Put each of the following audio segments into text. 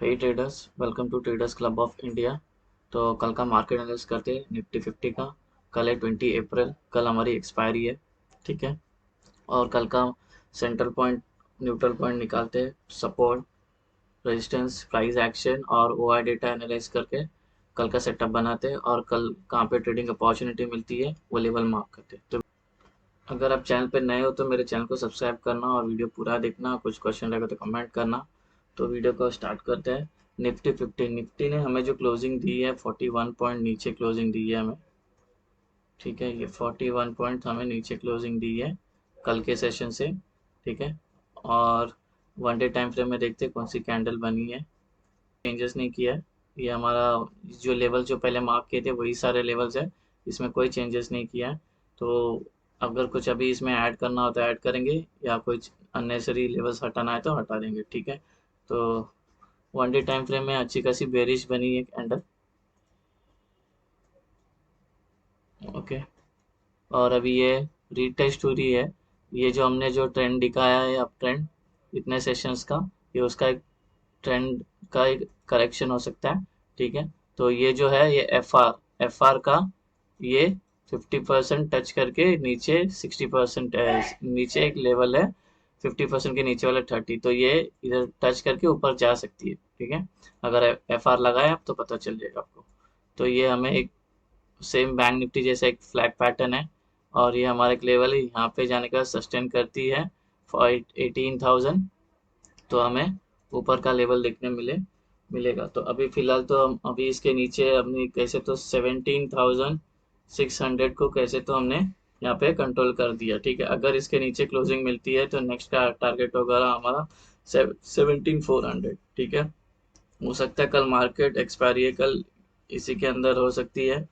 Hey traders, welcome to traders club of India. तो कल का मार्केट एनालिसिस करते हैं निफ्टी 50 का। कल है 20 अप्रैल, कल हमारी एक्सपायरी है। ठीक है। और कल का सेंट्रल पॉइंट, न्यूट्रल पॉइंट निकालते हैं, सपोर्ट, रेजिस्टेंस, प्राइस एक्शन और ओआई डेटा एनालाइज करके कल का सेटअप बनाते हैं और कल कहाँ पे ट्रेडिंग अपॉर्चुनिटी मिलती है वो लेवल मार्क करते हैं। तो अगर आप चैनल पे नए हो तो मेरे चैनल को सब्सक्राइब करना और वीडियो पूरा देखना। कुछ क्वेश्चन रहेगा तो कमेंट करना। तो वीडियो को स्टार्ट करते हैं। निफ्टी 50, निफ्टी ने हमें जो क्लोजिंग दी है 41 पॉइंट नीचे क्लोजिंग दी है हमें। ठीक है, ये 41 पॉइंट हमें नीचे क्लोजिंग दी है कल के सेशन से। ठीक है। और वन डे टाइम फ्रेम में देखते हैं कौन सी कैंडल बनी है। चेंजेस नहीं किया है। ये हमारा जो लेवल जो पहले मार्क किए थे वही सारे लेवल्स है। इसमें कोई चेंजेस नहीं किया है। तो अगर कुछ अभी इसमें ऐड करना हो तो ऐड करेंगे, या कुछ अननेसरी लेवल्स हटाना है तो हटा देंगे। ठीक है। तो वन डे टाइम फ्रेम में अच्छी खासी बेरिश बनी है कैंडल। ओके। और अभी ये रीटेस्ट हो रही है। ये जो हमने जो ट्रेंड दिखाया है अप ट्रेंड इतने सेशंस का, ये उसका एक ट्रेंड का एक करेक्शन हो सकता है। ठीक है। तो ये जो है ये एफ आर का ये 50% टच करके नीचे 60% नीचे एक लेवल है। 50% के नीचे वाला 30, तो ये इधर टच करके ऊपर जा सकती है। ठीक है। अगर एफ आर लगाए आप तो पता चल जाएगा आपको। तो ये हमें एक सेम बैंक निफ्टी जैसा एक फ्लैग पैटर्न है। और ये हमारा एक लेवल है, यहाँ पे जाने का सस्टेन करती है 18,000। तो हमें ऊपर का लेवल देखने मिलेगा। तो अभी फिलहाल तो हम अभी इसके नीचे अपनी कैसे तो 17,600 को कैसे तो हमने यहाँ पे कंट्रोल कर दिया। ठीक है। अगर इसके नीचे क्लोजिंग मिलती है तो नेक्स्ट का टारगेट होगा हमारा 17,400। ठीक है। हो सकता है कल मार्केट एक्सपायरी है, कल इसी के अंदर हो सकती है।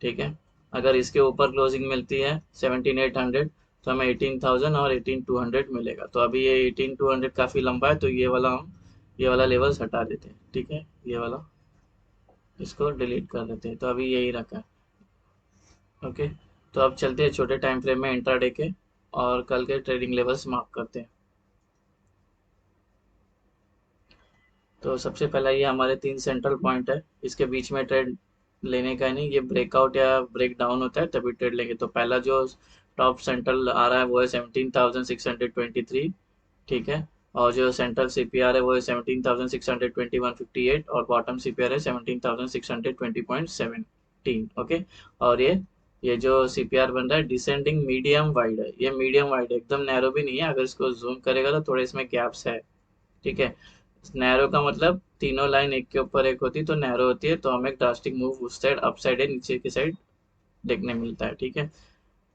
ठीक है। अगर इसके ऊपर क्लोजिंग मिलती है 17,800 तो हमें 18,000 और 18,200 मिलेगा। तो अभी ये 18,200 काफ़ी लंबा है, तो ये वाला लेवल्स हटा देते हैं। ठीक है। ये वाला इसको डिलीट कर देते हैं। तो अभी यही रखा है। ओके। तो अब चलते हैं छोटे टाइम फ्रेम में इंट्राडे के और कल के ट्रेडिंग लेवल्स मार्क करते हैं। तो सबसे पहला ये हमारे 3 सेंट्रल पॉइंट है, इसके बीच में ट्रेड लेने का नहीं, ये ब्रेकआउट या ब्रेक डाउन होता है तभी ट्रेड लेंगे। तो पहला जो टॉप सेंट्रल आ रहा है वो है 17,623। ठीक है। और जो सेंट्रल सीपीआर है वो है 17,621.58 और बॉटम सीपीआर है 17,620.17। ओके। और ये जो सीपीआर बन रहा है डिसेंडिंग मीडियम वाइड है, ये मीडियम वाइड है, एकदम नैरो भी नहीं है। अगर इसको जूम करेगा तो थोड़े इसमें गैप्स है। ठीक है। नैरो का मतलब तीनों लाइन एक के ऊपर एक होती है तो नैरो होती है, तो हमें एक ड्रास्टिक मूव उस साइड अप साइड है, नीचे की साइड देखने मिलता है। ठीक है।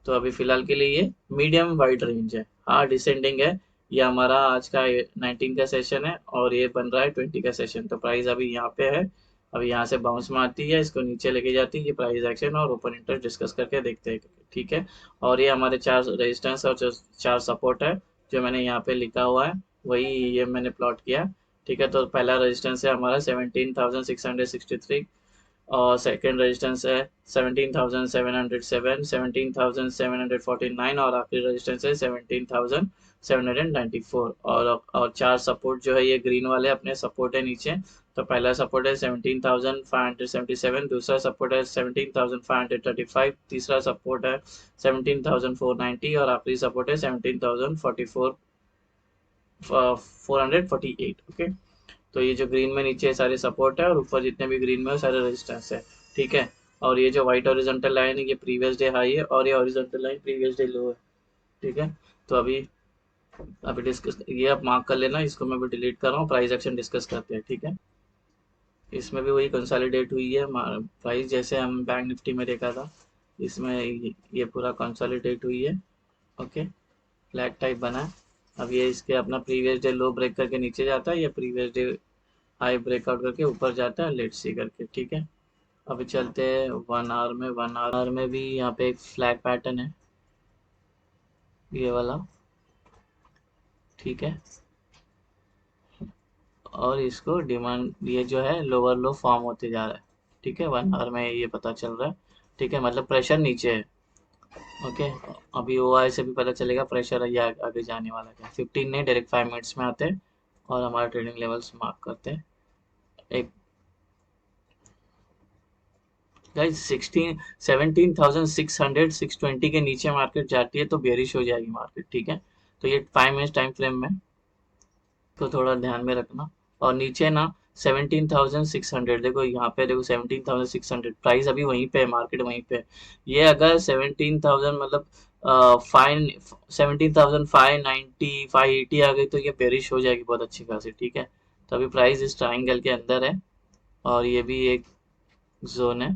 तो अभी फिलहाल के लिए ये मीडियम वाइड रेंज है। हाँ, डिसेंडिंग है। ये हमारा आज का 19 का सेशन है और ये बन रहा है 20 का सेशन। तो प्राइस अभी यहाँ पे है। अभी यहाँ से बाउंस मारती है, इसको नीचे लेके जाती है, ये प्राइस एक्शन और ओपन इंटरेस्ट डिस्कस करके देखते हैं। ठीक है। और ये हमारे 4 रेजिस्टेंस और जो 4 सपोर्ट है जो मैंने यहाँ पे लिखा हुआ है वही ये मैंने प्लॉट किया। ठीक है। तो पहला रेजिस्टेंस है हमारा 17,663 और सेकंड रेजिस्टेंस है 17,707, 17,749 और आखिरी रेजिस्टेंस है 17,794। और 4 सपोर्ट जो है ये ग्रीन वाले अपने सपोर्ट है नीचे। तो पहला सपोर्ट है 17,577, दूसरा सपोर्ट है 17,535, तीसरा सपोर्ट है 17,490 और आखिरी सपोर्ट है 17,044 448। ओके। तो ये जो ग्रीन में नीचे सारे सपोर्ट है और ऊपर जितने भी ग्रीन में है सारे रेजिस्टेंस है। ठीक है। और ये जो व्हाइट हॉरिजॉन्टल लाइन है ये प्रीवियस डे हाई है और ये हॉरिजॉन्टल लाइन प्रीवियस डे लो है। ठीक है। तो अभी अभी डिस्कस ये आप मार्क कर लेना, इसको मैं भी डिलीट कर रहा हूँ। प्राइस एक्शन डिस्कस करते हैं। ठीक है। इसमें भी वही कंसोलिडेट हुई है प्राइस, जैसे हम बैंक निफ्टी में देखा था। इसमें ये पूरा कंसोलिडेट हुई है। ओके। फ्लैग टाइप बना है। अब ये इसके अपना प्रीवियस डे लो ब्रेक करके नीचे जाता है, या प्रीवियस डे हाई ब्रेकआउट करके ऊपर जाता है, लेट्स सी करके। ठीक है। अभी चलते हैं 1 आवर में। 1 आवर में भी यहाँ पे एक फ्लैग पैटर्न है, ये वाला। ठीक है। और इसको डिमांड ये जो है लोअर लो फॉर्म होते जा रहा है। ठीक है। 1 आवर में ये पता चल रहा है। ठीक है, मतलब प्रेशर नीचे है। ओके। अभी ओ आई से भी पता चलेगा प्रेशर है या आगे जाने वाला है। 15 नहीं, डायरेक्ट 5 मिनट्स में आते हैं और हमारा ट्रेडिंग लेवल्स मार्क करते हैं। एक गाइस 17,600 के नीचे मार्केट जाती है तो बेरिश हो जाएगी मार्केट, ठीक है। तो ये 5 मिनट टाइम फ्रेम में तो थोड़ा ध्यान में रखना। और नीचे ना 17,600, देखो यहाँ पे, देखो 17,600 प्राइस अभी वहीं पे है, मार्केट वहीं पे है। ये अगर 17,000 मतलब फाइन 17,590 580 आ गई तो ये बेरिश हो जाएगी बहुत अच्छी खासी, ठीक है। तो अभी प्राइस इस ट्राइंगल के अंदर है और ये भी एक जोन है,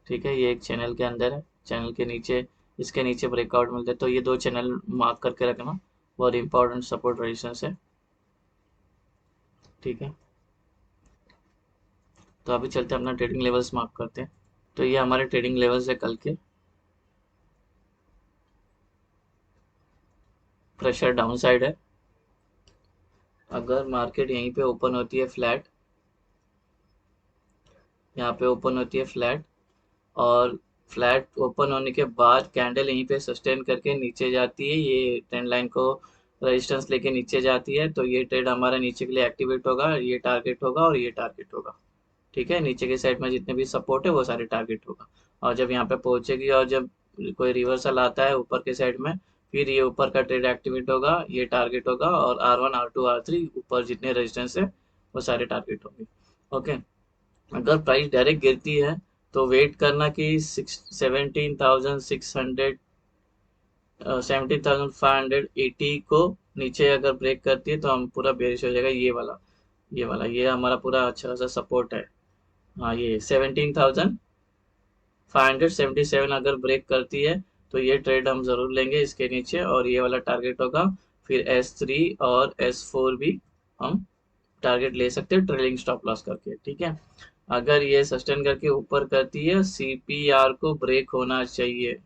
ठीक है। ये एक चैनल के अंदर है, चैनल के नीचे, इसके नीचे ब्रेकआउट मिलते हैं, तो ये दो चैनल मार्क करके रखना, बहुत इंपॉर्टेंट सपोर्ट रेजिस्टेंस है, ठीक है। तो अभी चलते हैं अपना ट्रेडिंग लेवल्स मार्क करते हैं। तो ये हमारे ट्रेडिंग लेवल्स है कल के। प्रेशर डाउन साइड है, अगर मार्केट यहीं पे ओपन होती है फ्लैट, यहाँ पे ओपन होती है फ्लैट, और फ्लैट ओपन होने के बाद कैंडल यहीं पे सस्टेन करके नीचे जाती है, ये ट्रेंड लाइन को रेजिस्टेंस लेके नीचे जाती है, तो ये ट्रेड हमारा नीचे के लिए एक्टिवेट होगा, ये टारगेट होगा और ये टारगेट होगा, ठीक है। नीचे के साइड में जितने भी सपोर्ट है वो सारे टारगेट होगा। और जब यहाँ पे पहुंचेगी और जब कोई रिवर्सल आता है ऊपर के साइड में, फिर ये ऊपर का ट्रेड एक्टिवेट होगा, ये टारगेट होगा, और R1 R2 R3 ऊपर जितने रेजिस्टेंस है वो सारे टारगेट होंगे, ओके। अगर प्राइस डायरेक्ट गिरती है तो वेट करना कि 17,600 17,580 को नीचे अगर ब्रेक करती है तो हम पूरा बेरिश हो जाएगा, ये वाला ये हमारा पूरा अच्छा खासा सपोर्ट है। हाँ, ये 17,577 अगर ब्रेक करती है तो ये ट्रेड हम जरूर लेंगे इसके नीचे, और ये वाला टारगेट होगा। फिर S3 और S4 भी हम टारगेट ले सकते हैं ट्रेलिंग स्टॉप लॉस करके, ठीक है। अगर ये सस्टेन करके ऊपर करती है, CPR को ब्रेक होना चाहिए,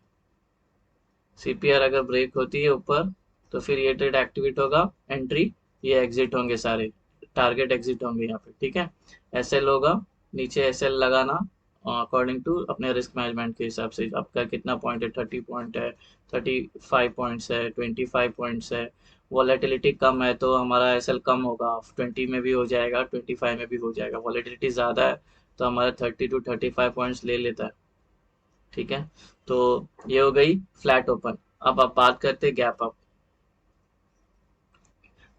CPR अगर ब्रेक होती है ऊपर तो फिर ये ट्रेड एक्टिवेट होगा, एंट्री, ये एग्जिट होंगे सारे, टारगेट एग्जिट होंगे यहाँ पे, ठीक है। SL होगा, नीचे SL लगाना अकॉर्डिंग टू अपने रिस्क मैनेजमेंट के हिसाब से, आपका कितना पॉइंट है, 30 पॉइंट है, 35 पॉइंट्स है, 25 पॉइंट्स है। वॉलेटिलिटी कम है तो हमारा SL कम होगा, 20 में भी हो जाएगा, 25 में भी हो जाएगा। वॉलेटिलिटी ज़्यादा है तो हमारा 30 to 35 पॉइंट्स ले लेता है, ठीक है। तो ये हो गई फ्लैट ओपन। अब आप बात करते हैं गैप अप।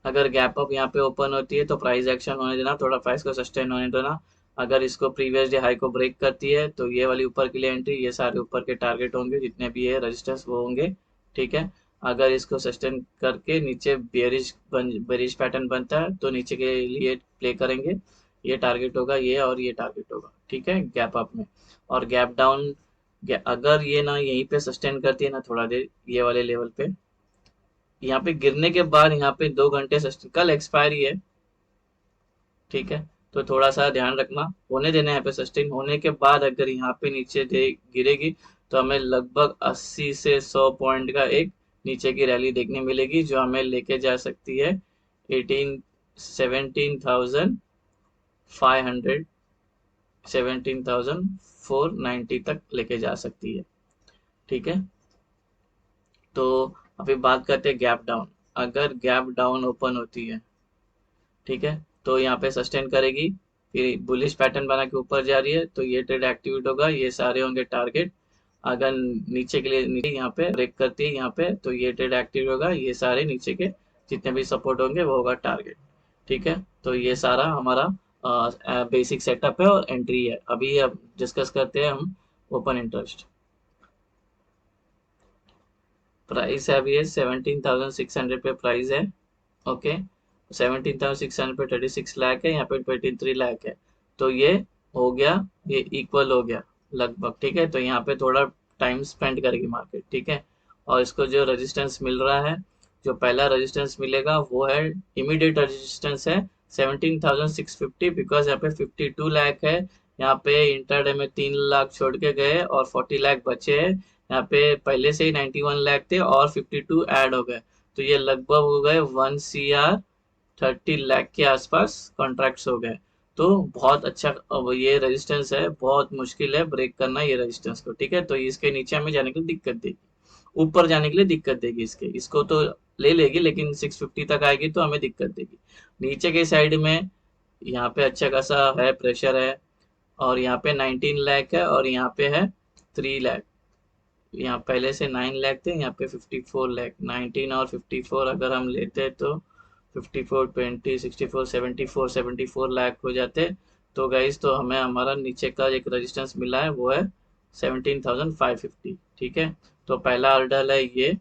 अगर गैप अप यहाँ पे ओपन होती है तो प्राइस एक्शन होने देना, थोड़ा प्राइस को सस्टेन होने देना। अगर इसको प्रीवियस डे हाई को ब्रेक करती है तो ये वाली ऊपर के लिए एंट्री, ये सारे ऊपर के टारगेट होंगे, जितने भी है रजिस्टर्स वो होंगे, ठीक है। अगर इसको सस्टेन करके नीचे बेरिश पैटर्न बनता है तो नीचे के लिए प्ले करेंगे, ये टारगेट होगा, ये और ये टारगेट होगा, ठीक है, गैप अप में। और गैप डाउन, अगर ये ना यहीं पे सस्टेन करती है ना थोड़ा देर ये वाले लेवल पे, यहाँ पे गिरने के बाद यहाँ पे 2 घंटे सस्टेन, कल एक्सपायरी है, ठीक है। तो थोड़ा सा ध्यान रखना, होने देना यहाँ पे सस्टेन होने के बाद अगर यहाँ पे नीचे दे गिरेगी तो हमें लगभग 80 से 100 पॉइंट का एक नीचे की रैली देखने मिलेगी, जो हमें लेके जा सकती है 17,500 17,490 तक लेके जा सकती है, ठीक है। तो अभी बात करते हैं गैप डाउन। अगर गैप डाउन ओपन होती है, ठीक है, तो यहाँ पे सस्टेन करेगी, फिर बुलिश पैटर्न बना के ऊपर जा रही है तो ये ट्रेड एक्टिवेट होगा, ये सारे होंगे टारगेट। अगर नीचे के लिए नीचे यहाँ पे ब्रेक करती है यहाँ पे तो ये ट्रेड एक्टिव होगा, ये सारे नीचे के जितने भी सपोर्ट होंगे वो होगा टारगेट, ठीक है। तो ये सारा हमारा बेसिक सेटअप है और एंट्री है। अभी अब डिस्कस करते हैं हम ओपन इंटरेस्ट। प्राइस है अभी 17,600 पे प्राइस है, ओके। 17,600 पे 36 लाख है, यहाँ पे 23 लाख है, तो ये हो गया, ये इक्वल हो गया लगभग, ठीक है। तो यहाँ पे थोड़ा टाइम स्पेंड करेगी मार्केट, ठीक है। और इसको जो रेजिस्टेंस मिल रहा है, जो पहला रेजिस्टेंस मिलेगा वो है, इमीडिएट रेजिस्टेंस है 17,650, बिकॉज यहाँ पे 52 लाख है, यहाँ पे इंटरडे में 3 लाख छोड़ के गए और 40 लाख बचे हैं, यहाँ पे पहले से ही 91 लाख थे और 52 ऐड हो गए, तो ये लगभग हो गए 1 CR 30 लाख के आसपास कॉन्ट्रैक्ट्स हो गए। तो बहुत अच्छा, अब ये रेजिस्टेंस है, बहुत मुश्किल है ब्रेक करना ये रेजिस्टेंस को, ठीक है। तो इसके नीचे हमें जाने के लिए दिक्कत देगी, ऊपर जाने के लिए दिक्कत देगी, इसको तो ले लेगी लेकिन 650 तक आएगी तो हमें दिक्कत देगी। नीचे के साइड में यहाँ पे अच्छा खासा है, प्रेशर है। और यहाँ पे 19 लाख है और यहाँ पे है 3 लाख। यहाँ पहले से 9 लाख थे, यहाँ पे 54 लाख। 19 और 54 अगर हम लेते तो 54 20 64 74 लाख हो जाते। तो गाइस तो हमें हमारा नीचे का एक रेजिस्टेंस मिला है, वो है 17,550। ठीक है, तो पहला हर्डल है ये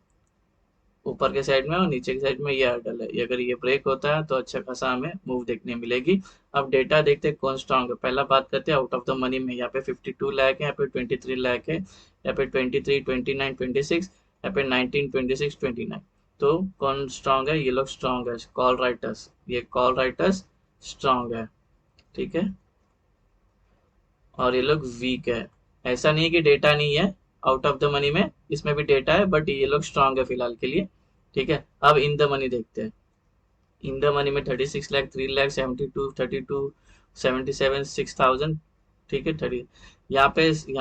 ऊपर के साइड में, और नीचे की साइड में ये हर्डल है। ये अगर ये ब्रेक होता है तो अच्छा खासा हमें मूव देखने मिलेगी। अब डेटा देखते हैं कौन स्ट्रांग है। पहला बात करते हैं आउट ऑफ द मनी में। यहाँ पे 52 लाख है, यहाँ पे 23 लाख है, यहाँ पे 23 29 26, यहाँ पे 19 26 29। तो कौन स्ट्रांग है? ये लोग स्ट्रांग है, कॉल राइटर्स। ये कॉल राइटर्स स्ट्रांग है। ठीक है, और ये लोग वीक है। ऐसा नहीं है कि डेटा नहीं है आउट ऑफ द मनी में, इसमें भी डेटा है, बट ये लोग स्ट्रांग है फिलहाल के लिए। ठीक है, अब इन द मनी देखते हैं। इन द मनी में 36 लाख, 3 लाख, 72, 32, 77, 6,000। ठीक है, 30। यहाँ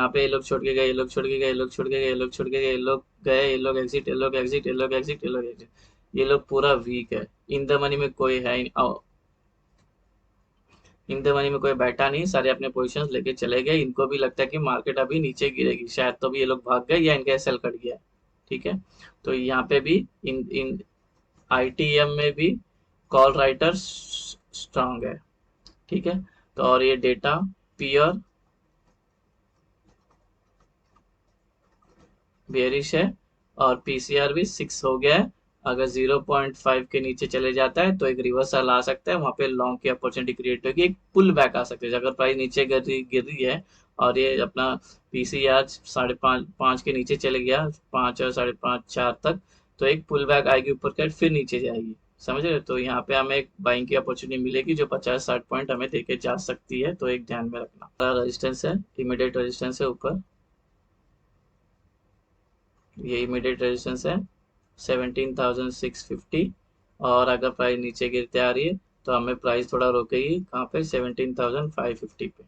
पे ये लोग छोड़ के गए, ये लोग छोड़ के गए, ये लोग छोड़ के गए, ये लोग छोड़ के गए, ये लोग गए, ये लोग एग्जिट, ये लोग एग्जिट, ये लोग एग्जिट, ये लोग एग्जिट। ये लोग पूरा वीक है। इन द मनी में कोई है, इन द मनी में कोई बैठा नहीं, सारे अपने पोजीशंस लेके चले गए। इनको भी लगता है कि मार्केट अभी नीचे गिरेगी शायद, तो भी ये लोग भाग गए या इनका एसएल कट गया। ठीक है, तो यहाँ पे भी इन इन आईटीएम में भी कॉल राइटर स्ट्रांग है। ठीक है, तो और ये डेटा पियर बेरिश है, और पीसीआर भी 6 हो गया है। अगर 0.5 के नीचे चले जाता है तो एक रिवर्सल आ सकता है, वहां पे लॉन्ग की अपॉर्चुनिटी क्रिएट होगी, एक पुल बैक आ सकती है। अगर प्राइस नीचे गिर रही है और ये अपना पीसीआर 5.5 के नीचे चले गया, 5 और 5.5 4 तक, तो एक पुल बैक आएगी ऊपर का, फिर नीचे जाएगी। समझ रहे हो? तो यहाँ पे हमें एक बाइंग की अपॉर्चुनिटी मिलेगी जो 50-60 पॉइंट हमें देके जा सकती है, तो एक ध्यान में रखना। रेजिस्टेंस है, इमीडिएट रेजिस्टेंस है ऊपर, ये इमीडिएट रेजिस्टेंस है 17,650। और अगर प्राइस नीचे गिरते आ रही है तो हमें प्राइस थोड़ा रोकेगी, कहाँ पे? 17,550 पे।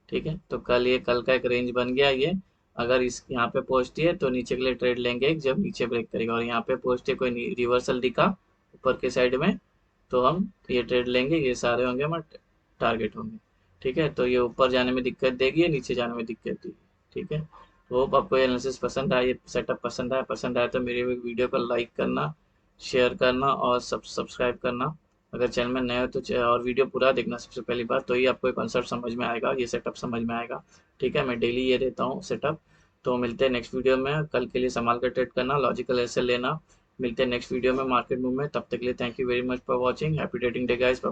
ठीक है, तो कल का एक रेंज बन गया ये। अगर इस यहाँ पे पहुंचती है तो नीचे के लिए ट्रेड लेंगे जब नीचे ब्रेक करेगा, और यहाँ पे पहुंचती है, कोई रिवर्सल दिखा ऊपर के साइड में, तो हम ये ट्रेड लेंगे। ये सारे होंगे हमारे टारगेट होंगे। ठीक है, तो ये ऊपर जाने में दिक्कत देगी, नीचे जाने में दिक्कत देगी। ठीक है, तो होप आपको ये एनालिसिस पसंद आया, ये सेटअप पसंद आया तो मेरी वीडियो को लाइक करना, शेयर करना और सब्सक्राइब करना। अगर चैनल में नए हो तो और वीडियो पूरा देखना सबसे पहली बात, तो ही आपको कॉन्सेप्ट समझ में आएगा, ये सेटअप समझ में आएगा। ठीक है, मैं डेली ये देता हूँ सेटअप। तो मिलते हैं नेक्स्ट वीडियो में। कल के लिए संभाल कर ट्रेड करना, लॉजिकल ऐसे लेना। मिलते हैं नेक्स्ट वीडियो में मार्केट मूव में। तब तक के लिए thank you very much for watching. Happy trading day guys.